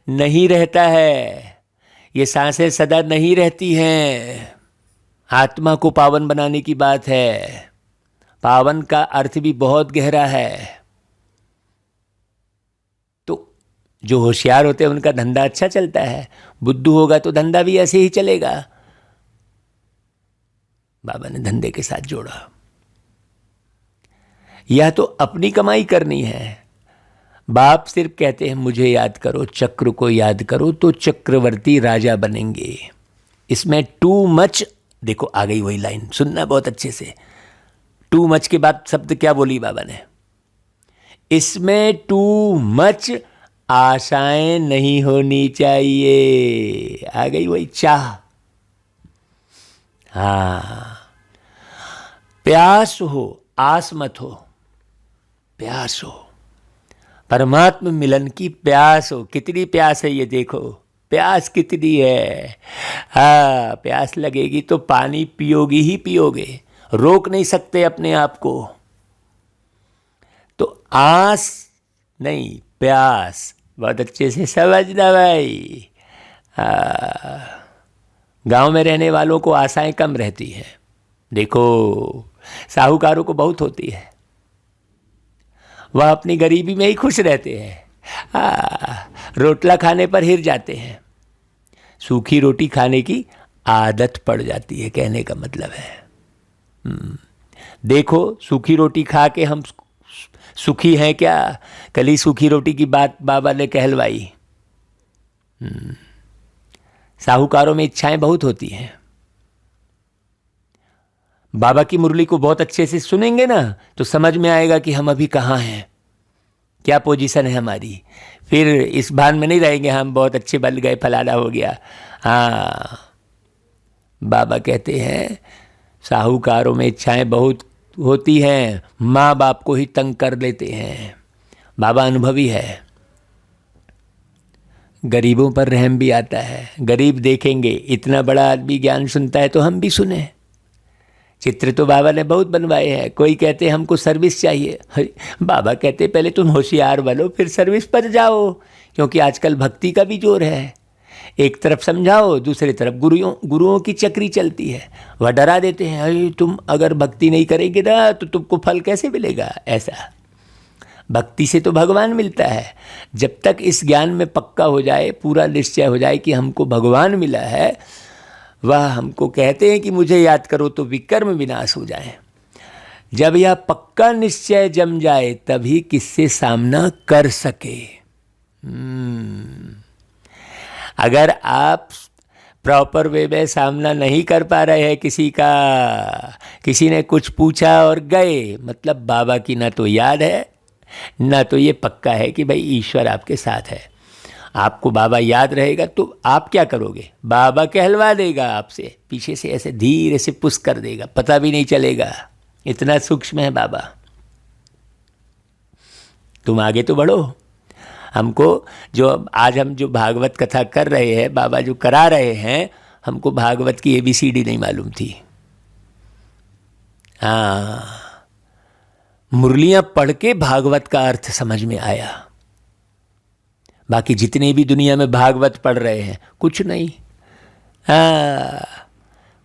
[SPEAKER 1] नहीं रहता है, ये सांसें सदा नहीं रहती हैं। आत्मा को पावन बनाने की बात है। पावन का अर्थ भी बहुत गहरा है। तो जो होशियार होते हैं उनका धंधा अच्छा चलता है, बुद्धू होगा तो धंधा भी ऐसे ही चलेगा। बाबा ने धंधे के साथ जोड़ा। यह तो अपनी कमाई करनी है। बाप सिर्फ कहते हैं मुझे याद करो, चक्र को याद करो तो चक्रवर्ती राजा बनेंगे। इसमें टू मच, देखो आ गई वही लाइन, सुनना बहुत अच्छे से। टू मच के बाद शब्द क्या बोली बाबा ने? इसमें टू मच आशाएं नहीं होनी चाहिए। आ गई वही चाह। प्यास हो, आस मत हो, प्यास हो। परमात्मा मिलन की प्यास हो। कितनी प्यास है ये देखो, प्यास कितनी है। प्यास लगेगी तो पानी पियोगी ही पियोगे, रोक नहीं सकते अपने आप को। तो आस नहीं, प्यास। बहुत अच्छे से समझना भाई। गांव में रहने वालों को आशाएं कम रहती हैं, देखो, साहूकारों को बहुत होती है, वह अपनी गरीबी में ही खुश रहते हैं। रोटला खाने पर हिर जाते हैं, सूखी रोटी खाने की आदत पड़ जाती है, कहने का मतलब है। देखो, सूखी रोटी खा के हम सुखी हैं क्या? कल ही सूखी रोटी की बात बाबा ने कहलवाई। साहूकारों में इच्छाएं बहुत होती हैं। बाबा की मुरली को बहुत अच्छे से सुनेंगे ना तो समझ में आएगा कि हम अभी कहाँ हैं, क्या पोजीशन है हमारी। फिर इस भान में नहीं रहेंगे हम बहुत अच्छे बन गए, फलाना हो गया। हाँ, बाबा कहते हैं साहूकारों में इच्छाएं बहुत होती हैं, माँ बाप को ही तंग कर देते हैं। बाबा अनुभवी है, गरीबों पर रहम भी आता है। गरीब देखेंगे, इतना बड़ा आदमी ज्ञान सुनता है तो हम भी सुने। चित्र तो बाबा ने बहुत बनवाए हैं। कोई कहते हैं हमको सर्विस चाहिए, बाबा कहते पहले तुम होशियार बनो फिर सर्विस पर जाओ, क्योंकि आजकल भक्ति का भी जोर है। एक तरफ समझाओ, दूसरी तरफ गुरुओं की चक्री चलती है। वह डरा देते हैं, अरे तुम अगर भक्ति नहीं करेंगे ना तो तुमको फल कैसे मिलेगा। ऐसा भक्ति से तो भगवान मिलता है। जब तक इस ज्ञान में पक्का हो जाए, पूरा निश्चय हो जाए कि हमको भगवान मिला है, वह हमको कहते हैं कि मुझे याद करो तो विकर्म विनाश हो जाए। जब यह पक्का निश्चय जम जाए तभी किससे सामना कर सके। अगर आप प्रॉपर वे में सामना नहीं कर पा रहे हैं किसी का, किसी ने कुछ पूछा और गए, मतलब बाबा की ना तो याद है ना तो ये पक्का है कि भाई ईश्वर आपके साथ है। आपको बाबा याद रहेगा तो आप क्या करोगे? बाबा कहलवा देगा आपसे, पीछे से ऐसे धीरे से पुश कर देगा, पता भी नहीं चलेगा। इतना सूक्ष्म है बाबा। तुम आगे तो बढ़ो। हमको जो आज हम जो भागवत कथा कर रहे हैं, बाबा जो करा रहे हैं, हमको भागवत की ABCD नहीं मालूम थी। मुरलियां पढ़ के भागवत का अर्थ समझ में आया। बाकी जितने भी दुनिया में भागवत पढ़ रहे हैं कुछ नहीं,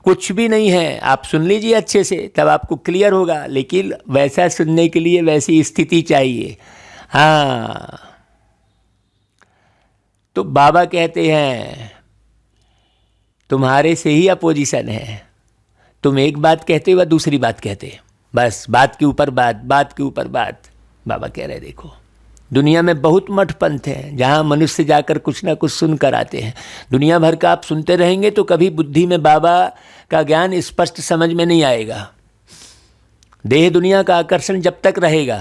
[SPEAKER 1] कुछ भी नहीं है। आप सुन लीजिए अच्छे से, तब आपको क्लियर होगा। लेकिन वैसा सुनने के लिए वैसी स्थिति चाहिए। तो बाबा कहते हैं तुम्हारे से ही अपोजिशन है। तुम एक बात कहते हो, वह दूसरी बात कहते, बस बात के ऊपर बात, बात के ऊपर बात। बाबा कह रहे देखो, दुनिया में बहुत मठ पंथ हैं जहाँ मनुष्य जाकर कुछ ना कुछ सुन कर आते हैं। दुनिया भर का आप सुनते रहेंगे तो कभी बुद्धि में बाबा का ज्ञान स्पष्ट समझ में नहीं आएगा। देह दुनिया का आकर्षण जब तक रहेगा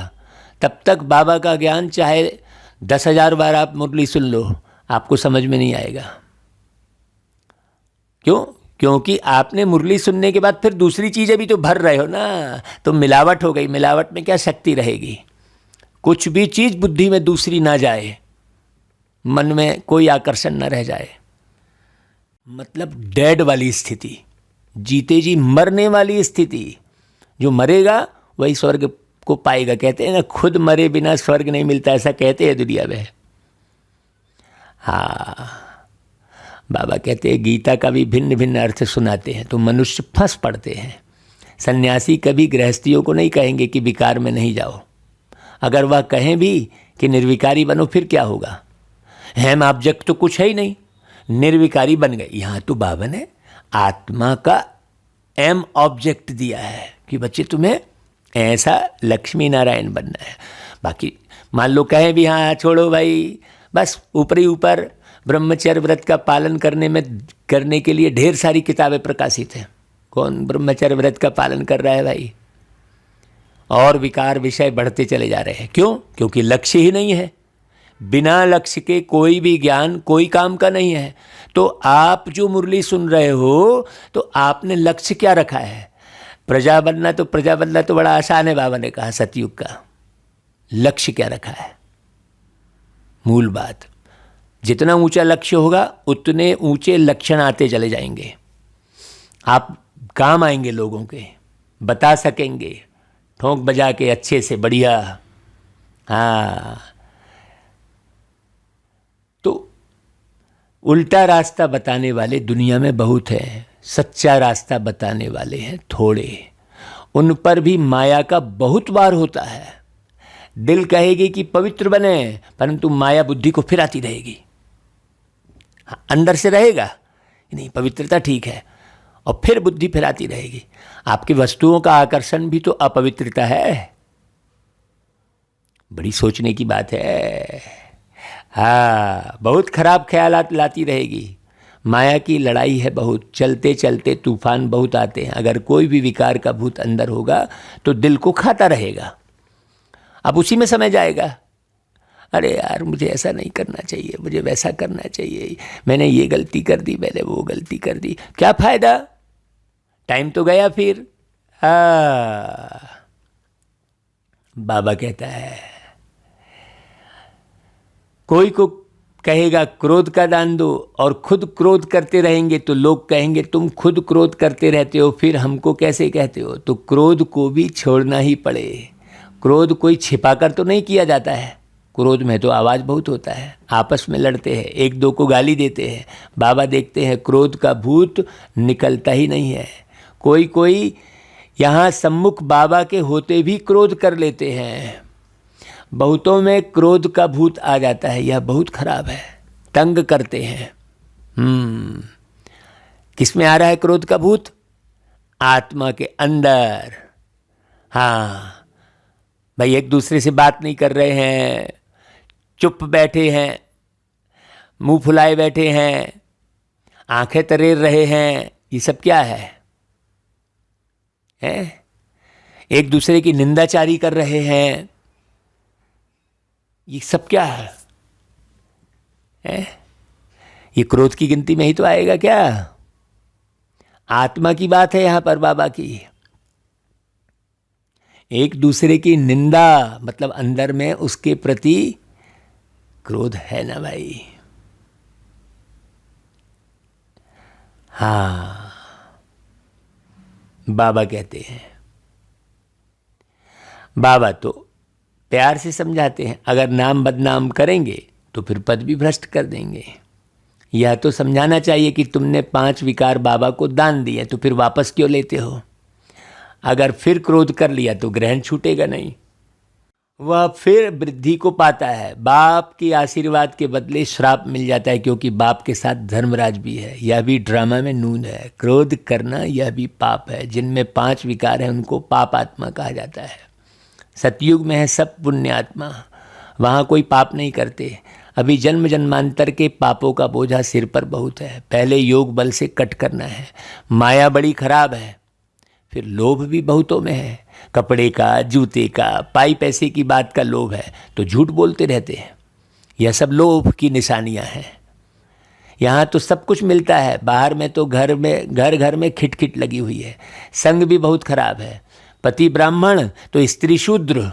[SPEAKER 1] तब तक बाबा का ज्ञान चाहे 10,000 बार आप मुरली सुन लो, आपको समझ में नहीं आएगा। क्यों? क्योंकि आपने मुरली सुनने के बाद फिर दूसरी चीज़ें भी तो भर रहे हो ना, तो मिलावट हो गई। मिलावट में क्या शक्ति रहेगी? कुछ भी चीज़ बुद्धि में दूसरी ना जाए, मन में कोई आकर्षण ना रह जाए, मतलब डेड वाली स्थिति, जीते जी मरने वाली स्थिति। जो मरेगा वही स्वर्ग को पाएगा। कहते हैं ना, खुद मरे बिना स्वर्ग नहीं मिलता, ऐसा कहते हैं दुनिया में। बाबा कहते हैं गीता का भी भिन्न भिन्न अर्थ सुनाते हैं तो मनुष्य फंस पड़ते हैं। सन्यासी कभी गृहस्थियों को नहीं कहेंगे कि विकार में नहीं जाओ। अगर वह कहें भी कि निर्विकारी बनो, फिर क्या होगा? हैम ऑब्जेक्ट तो कुछ है ही नहीं, निर्विकारी बन गए। यहाँ तो बाबा ने आत्मा का एम ऑब्जेक्ट दिया है कि बच्चे तुम्हें ऐसा लक्ष्मी नारायण बनना है। बाकी मान लो कहें भी हाँ छोड़ो भाई, बस ऊपरी ऊपर ब्रह्मचर्य व्रत का पालन करने के लिए ढेर सारी किताबें प्रकाशित हैं। कौन ब्रह्मचर्य व्रत का पालन कर रहा है भाई? और विकार विषय बढ़ते चले जा रहे हैं। क्यों? क्योंकि लक्ष्य ही नहीं है। बिना लक्ष्य के कोई भी ज्ञान कोई काम का नहीं है। तो आप जो मुरली सुन रहे हो तो आपने लक्ष्य क्या रखा है? प्रजा बनना तो बड़ा आसान है, बाबा ने कहा सतयुग का। लक्ष्य क्या रखा है? मूल बात, जितना ऊंचा लक्ष्य होगा उतने ऊंचे लक्षण आते चले जाएंगे। आप काम आएंगे, लोगों के बता सकेंगे ठोंक बजा के अच्छे से बढ़िया। तो उल्टा रास्ता बताने वाले दुनिया में बहुत हैं। सच्चा रास्ता बताने वाले हैं थोड़े, उन पर भी माया का बहुत वार होता है। दिल कहेगी कि पवित्र बने, परंतु माया बुद्धि को फिराती रहेगी। हाँ, अंदर से रहेगा नहीं पवित्रता ठीक है, और फिर बुद्धि फिराती रहेगी। आपकी वस्तुओं का आकर्षण भी तो अपवित्रता है। बड़ी सोचने की बात है। हाँ, बहुत खराब ख्यालात लाती रहेगी। माया की लड़ाई है बहुत, चलते चलते तूफान बहुत आते हैं। अगर कोई भी विकार का भूत अंदर होगा तो दिल को खाता रहेगा। अब उसी में समय जाएगा, अरे यार मुझे ऐसा नहीं करना चाहिए, मुझे वैसा करना चाहिए, मैंने ये गलती कर दी, मैंने वो गलती कर दी, क्या फायदा, टाइम तो गया फिर। बाबा कहता है कोई को कहेगा क्रोध का दान दो और खुद क्रोध करते रहेंगे तो लोग कहेंगे तुम खुद क्रोध करते रहते हो, फिर हमको कैसे कहते हो। तो क्रोध को भी छोड़ना ही पड़े। क्रोध कोई छिपाकर तो नहीं किया जाता है, क्रोध में तो आवाज़ बहुत होता है, आपस में लड़ते हैं, एक दो को गाली देते हैं। बाबा देखते हैं क्रोध का भूत निकलता ही नहीं है। कोई कोई यहाँ सम्मुख बाबा के होते भी क्रोध कर लेते हैं। बहुतों में क्रोध का भूत आ जाता है, यह बहुत खराब है, तंग करते हैं। किस में आ रहा है क्रोध का भूत? आत्मा के अंदर। हाँ भाई, एक दूसरे से बात नहीं कर रहे हैं, चुप बैठे हैं, मुंह फुलाए बैठे हैं, आंखें तरेर रहे हैं, ये सब क्या है? एक दूसरे की निंदाचारी कर रहे हैं, ये सब क्या है? ये क्रोध की गिनती में ही तो आएगा क्या? आत्मा की बात है यहां पर बाबा की। एक दूसरे की निंदा मतलब अंदर में उसके प्रति क्रोध है ना भाई। हाँ, बाबा कहते हैं, बाबा तो प्यार से समझाते हैं, अगर नाम बदनाम करेंगे तो फिर पद भी भ्रष्ट कर देंगे। यह तो समझाना चाहिए कि तुमने 5 विकार बाबा को दान दिए तो फिर वापस क्यों लेते हो। अगर फिर क्रोध कर लिया तो ग्रहण छूटेगा नहीं, वह फिर वृद्धि को पाता है। बाप की आशीर्वाद के बदले श्राप मिल जाता है, क्योंकि बाप के साथ धर्मराज भी है। यह भी ड्रामा में नून है। क्रोध करना यह भी पाप है। जिनमें 5 विकार हैं उनको पाप आत्मा कहा जाता है। सतयुग में है सब पुण्यात्मा, वहाँ कोई पाप नहीं करते। अभी जन्म जन्मांतर के पापों का बोझा सिर पर बहुत है। पहले योग बल से कट करना है। माया बड़ी खराब है, फिर लोभ भी बहुतों में है। कपड़े का, जूते का, पाई पैसे की बात का लोभ है तो झूठ बोलते रहते हैं। यह सब लोभ की निशानियां हैं। यहाँ तो सब कुछ मिलता है, बाहर में तो घर में खिटखिट लगी हुई है। संग भी बहुत खराब है। पति ब्राह्मण तो स्त्री शूद्र,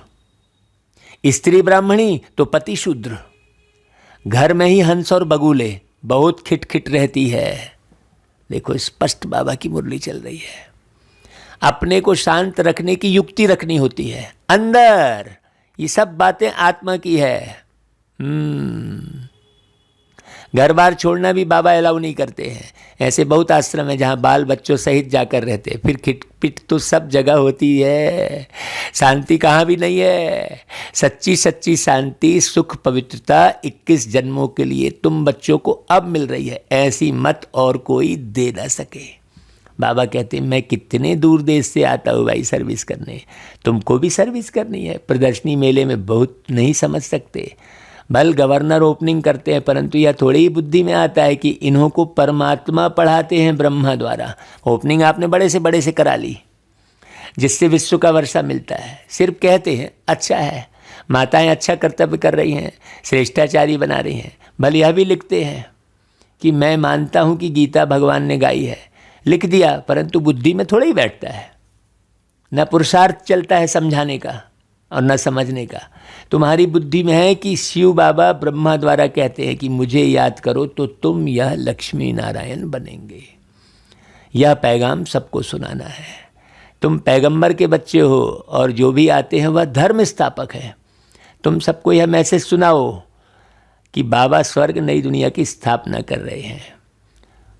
[SPEAKER 1] स्त्री ब्राह्मणी तो पति शूद्र। घर में ही हंस और बगुले, बहुत खिटखिट रहती है। देखो स्पष्ट बाबा की मुरली चल रही है। अपने को शांत रखने की युक्ति रखनी होती है अंदर। ये सब बातें आत्मा की है। घर बार छोड़ना भी बाबा अलाउ नहीं करते हैं। ऐसे बहुत आश्रम है जहाँ बाल बच्चों सहित जाकर रहते हैं। फिर खिटपिट तो सब जगह होती है, शांति कहाँ भी नहीं है। सच्ची सच्ची शांति, सुख, पवित्रता 21 जन्मों के लिए तुम बच्चों को अब मिल रही है। ऐसी मत और कोई दे ना सके। बाबा कहते हैं मैं कितने दूर देश से आता हूँ भाई सर्विस करने, तुमको भी सर्विस करनी है। प्रदर्शनी मेले में बहुत नहीं समझ सकते, भल गवर्नर ओपनिंग करते हैं, परंतु यह थोड़ी ही बुद्धि में आता है कि इन्हों को परमात्मा पढ़ाते हैं ब्रह्मा द्वारा। ओपनिंग आपने बड़े से करा ली, जिससे विश्व का वर्षा मिलता है। सिर्फ कहते हैं अच्छा है, माताएं अच्छा कर्तव्य कर रही हैं, श्रेष्ठाचारी बना रही हैं। भल यह भी लिखते हैं कि मैं मानता हूँ कि गीता भगवान ने गाई है, लिख दिया, परंतु बुद्धि में थोड़ा ही बैठता है। न पुरुषार्थ चलता है समझाने का और न समझने का। तुम्हारी बुद्धि में है कि शिव बाबा ब्रह्मा द्वारा कहते हैं कि मुझे याद करो तो तुम यह लक्ष्मी नारायण बनेंगे। यह पैगाम सबको सुनाना है। तुम पैगंबर के बच्चे हो और जो भी आते हैं वह धर्म स्थापक है। तुम सबको यह मैसेज सुनाओ कि बाबा स्वर्ग नई दुनिया की स्थापना कर रहे हैं।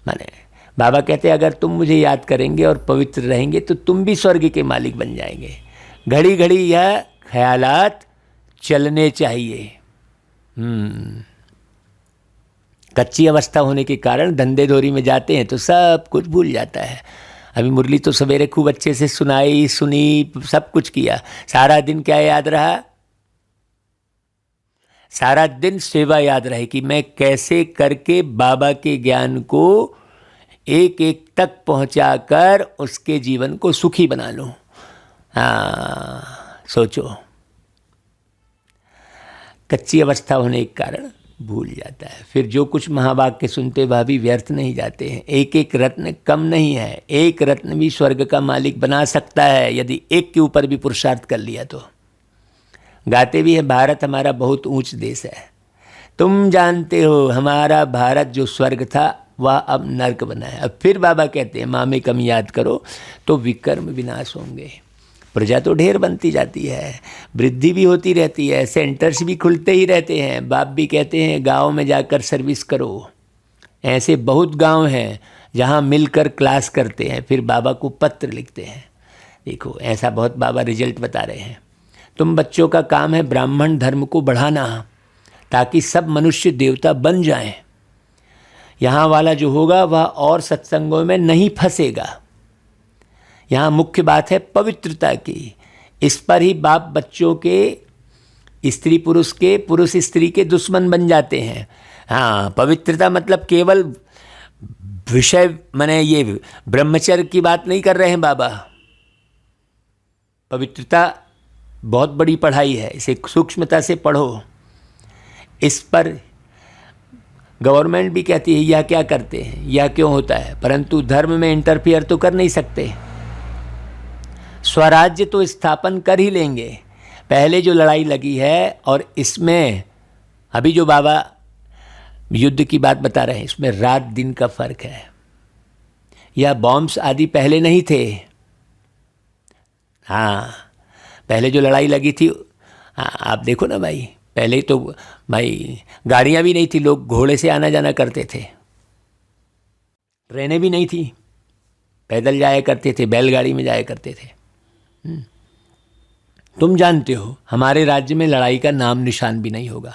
[SPEAKER 1] माने बाबा कहते हैं अगर तुम मुझे याद करेंगे और पवित्र रहेंगे तो तुम भी स्वर्ग के मालिक बन जाएंगे। घड़ी घड़ी यह ख्यालात चलने चाहिए। कच्ची अवस्था होने के कारण धंधे धोरी में जाते हैं तो सब कुछ भूल जाता है। अभी मुरली तो सवेरे खूब अच्छे से सुनाई, सुनी, सब कुछ किया, सारा दिन क्या याद रहा? सारा दिन सेवा याद रहे कि मैं कैसे करके बाबा के ज्ञान को एक एक तक पहुंचाकर उसके जीवन को सुखी बना लूं। हाँ, सोचो, कच्ची अवस्था होने के कारण भूल जाता है। फिर जो कुछ महावाक्य सुनते वह भी व्यर्थ नहीं जाते हैं। एक एक रत्न कम नहीं है, एक रत्न भी स्वर्ग का मालिक बना सकता है यदि एक के ऊपर भी पुरुषार्थ कर लिया तो। गाते भी है भारत हमारा बहुत ऊंच देश है। तुम जानते हो हमारा भारत जो स्वर्ग था वह अब नर्क बना है। अब फिर बाबा कहते हैं माँ कम याद करो तो विकर्म विनाश होंगे। प्रजा तो ढेर बनती जाती है, वृद्धि भी होती रहती है, सेंटर्स भी खुलते ही रहते हैं। बाप भी कहते हैं गांव में जाकर सर्विस करो। ऐसे बहुत गांव हैं जहां मिलकर क्लास करते हैं, फिर बाबा को पत्र लिखते हैं। देखो ऐसा बहुत बाबा रिजल्ट बता रहे हैं। तुम बच्चों का काम है ब्राह्मण धर्म को बढ़ाना ताकि सब मनुष्य देवता बन जाएं। यहाँ वाला जो होगा वह और सत्संगों में नहीं फंसेगा। यहाँ मुख्य बात है पवित्रता की। इस पर ही बाप बच्चों के स्त्री पुरुष के, पुरुष स्त्री के दुश्मन बन जाते हैं। हाँ, पवित्रता मतलब केवल विषय माने ये ब्रह्मचर्य की बात नहीं कर रहे हैं बाबा। पवित्रता बहुत बड़ी पढ़ाई है, इसे सूक्ष्मता से पढ़ो। इस पर गवर्नमेंट भी कहती है यह क्या करते हैं, यह क्यों होता है, परंतु धर्म में इंटरफियर तो कर नहीं सकते। स्वराज्य तो स्थापन कर ही लेंगे। पहले जो लड़ाई लगी है और इसमें अभी जो बाबा युद्ध की बात बता रहे हैं, इसमें रात दिन का फर्क है। यह बॉम्ब्स आदि पहले नहीं थे। हाँ, पहले जो लड़ाई लगी थी, हाँ, आप देखो ना भाई, पहले तो भाई गाड़ियाँ भी नहीं थी, लोग घोड़े से आना जाना करते थे। ट्रेनें भी नहीं थी, पैदल जाया करते थे, बैलगाड़ी में जाया करते थे। तुम जानते हो हमारे राज्य में लड़ाई का नाम निशान भी नहीं होगा।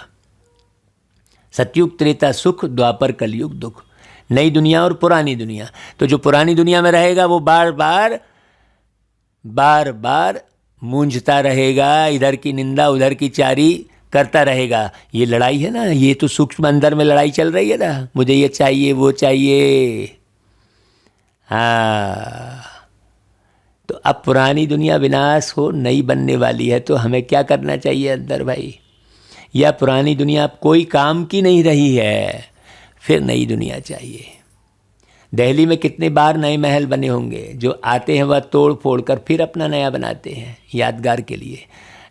[SPEAKER 1] सतयुग त्रेता सुख, द्वापर कलयुग दुख। नई दुनिया और पुरानी दुनिया। तो जो पुरानी दुनिया में रहेगा वो बार बार मूंझता रहेगा, इधर की निंदा उधर की चारी करता रहेगा। ये लड़ाई है ना, ये तो सूक्ष्म अंदर में लड़ाई चल रही है ना, मुझे ये चाहिए वो चाहिए। हाँ, तो अब पुरानी दुनिया विनाश हो, नई बनने वाली है, तो हमें क्या करना चाहिए अंदर भाई? यह पुरानी दुनिया अब कोई काम की नहीं रही है, फिर नई दुनिया चाहिए। दिल्ली में कितने बार नए महल बने होंगे, जो आते हैं वह तोड़ फोड़ कर फिर अपना नया बनाते हैं यादगार के लिए।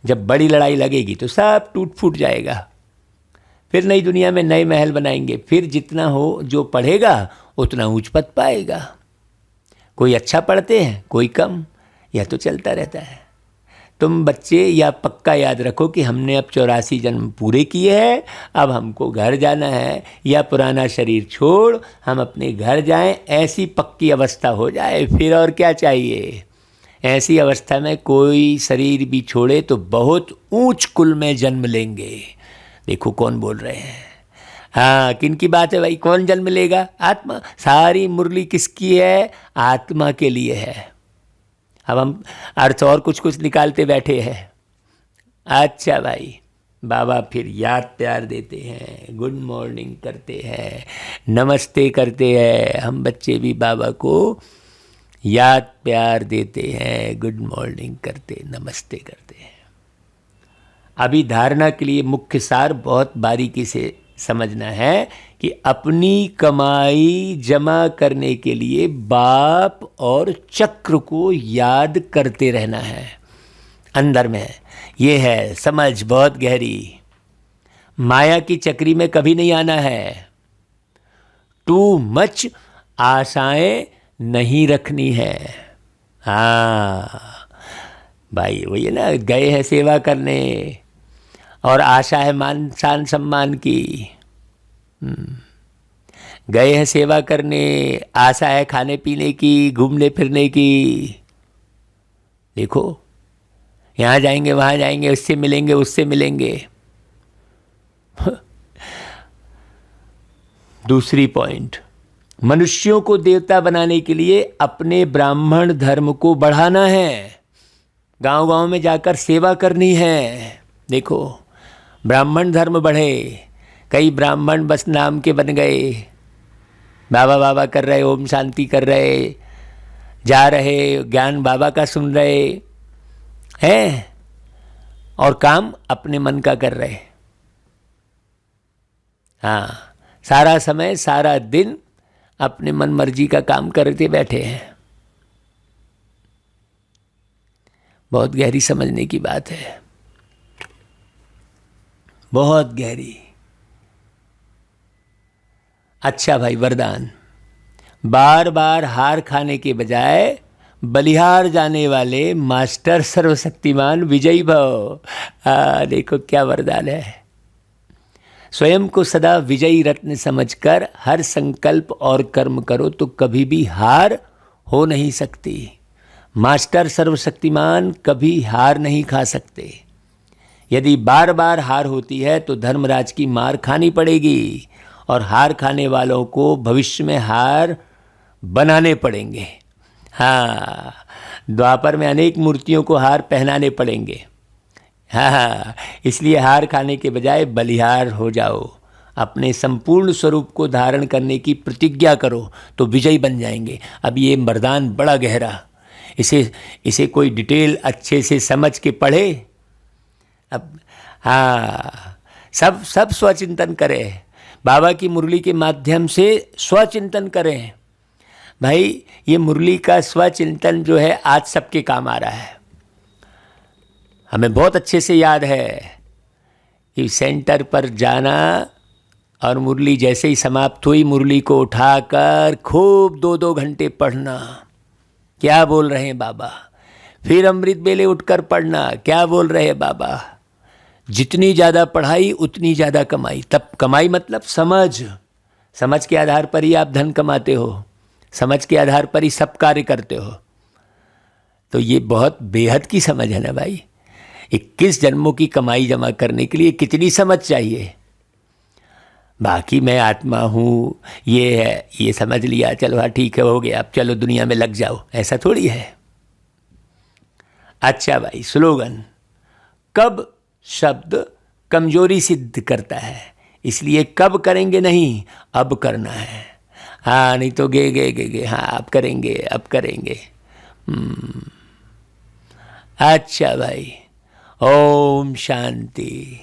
[SPEAKER 1] जब बड़ी लड़ाई लगेगी तो सब टूट फूट जाएगा, फिर नई दुनिया में नए महल बनाएंगे। फिर जितना हो जो पढ़ेगा उतना ऊंच पद पाएगा। कोई अच्छा पढ़ते हैं, कोई कम, यह तो चलता रहता है। तुम बच्चे या पक्का याद रखो कि हमने अब 84 जन्म पूरे किए हैं, अब हमको घर जाना है, या पुराना शरीर छोड़ हम अपने घर जाएं, ऐसी पक्की अवस्था हो जाए, फिर और क्या चाहिए। ऐसी अवस्था में कोई शरीर भी छोड़े तो बहुत ऊंच कुल में जन्म लेंगे। देखो कौन बोल रहे हैं। हाँ, किन की बात है भाई? कौन जन्म लेगा? आत्मा। सारी मुरली किसकी है? आत्मा के लिए है। अब हम अर्थ और कुछ निकालते बैठे हैं। अच्छा भाई, बाबा फिर याद प्यार देते हैं, गुड मॉर्निंग करते हैं, नमस्ते करते हैं। हम बच्चे भी बाबा को याद प्यार देते हैं, गुड मॉर्निंग करते, नमस्ते करते हैं। अभी धारणा के लिए मुख्य सार बहुत बारीकी से समझना है कि अपनी कमाई जमा करने के लिए बाप और चक्र को याद करते रहना है। अंदर में ये है समझ बहुत गहरी। माया की चक्री में कभी नहीं आना है। टू मच आशाएं नहीं रखनी है। हाँ भाई, वही है ना, गए हैं सेवा करने और आशा है मान शान सम्मान की। गए हैं सेवा करने, आशा है खाने पीने की, घूमने फिरने की। देखो, यहाँ जाएंगे, वहाँ जाएंगे, उससे मिलेंगे, उससे मिलेंगे। दूसरी पॉइंट, मनुष्यों को देवता बनाने के लिए अपने ब्राह्मण धर्म को बढ़ाना है, गांव गांव में जाकर सेवा करनी है। देखो, ब्राह्मण धर्म बढ़े। कई ब्राह्मण बस नाम के बन गए, बाबा बाबा कर रहे, ओम शांति कर रहे, जा रहे, ज्ञान बाबा का सुन रहे हैं, और काम अपने मन का कर रहे। हाँ, सारा समय सारा दिन अपने मन मर्जी का काम करते बैठे हैं। बहुत गहरी समझने की बात है, बहुत गहरी। अच्छा भाई, वरदान, बार बार हार खाने के बजाय बलिहार जाने वाले मास्टर सर्वशक्तिमान विजयी भव। देखो क्या वरदान है। स्वयं को सदा विजयी रत्न समझकर हर संकल्प और कर्म करो तो कभी भी हार हो नहीं सकती। मास्टर सर्वशक्तिमान कभी हार नहीं खा सकते। यदि बार बार हार होती है तो धर्मराज की मार खानी पड़ेगी, और हार खाने वालों को भविष्य में हार बनाने पड़ेंगे। हाँ, द्वापर में अनेक मूर्तियों को हार पहनाने पड़ेंगे। हाँ, इसलिए हार खाने के बजाय बलिहार हो जाओ, अपने संपूर्ण स्वरूप को धारण करने की प्रतिज्ञा करो तो विजयी बन जाएंगे। अब ये वरदान बड़ा गहरा, इसे कोई डिटेल अच्छे से समझ के पढ़े। अब हाँ, सब स्वचिंतन करें, बाबा की मुरली के माध्यम से स्वचिंतन करें। भाई, ये मुरली का स्वचिंतन जो है आज सबके काम आ रहा है। हमें बहुत अच्छे से याद है कि सेंटर पर जाना और मुरली जैसे ही समाप्त हुई, मुरली को उठाकर खूब 2-2 घंटे पढ़ना, क्या बोल रहे हैं बाबा। फिर अमृत बेले उठकर पढ़ना, क्या बोल रहे हैं बाबा। जितनी ज़्यादा पढ़ाई उतनी ज़्यादा कमाई। तब कमाई मतलब समझ के आधार पर ही आप धन कमाते हो, समझ के आधार पर ही सब कार्य करते हो। तो ये बहुत बेहद की समझ है ना भाई। 21 जन्मों की कमाई जमा करने के लिए कितनी समझ चाहिए। बाकी मैं आत्मा हूँ, ये है, ये समझ लिया, चलो हाँ ठीक है, हो गया, अब चलो दुनिया में लग जाओ, ऐसा थोड़ी है। अच्छा भाई, स्लोगन, कब शब्द कमजोरी सिद्ध करता है, इसलिए कब करेंगे नहीं, अब करना है। हाँ, नहीं तो गे, हाँ अब करेंगे। अच्छा भाई, ओम शांति।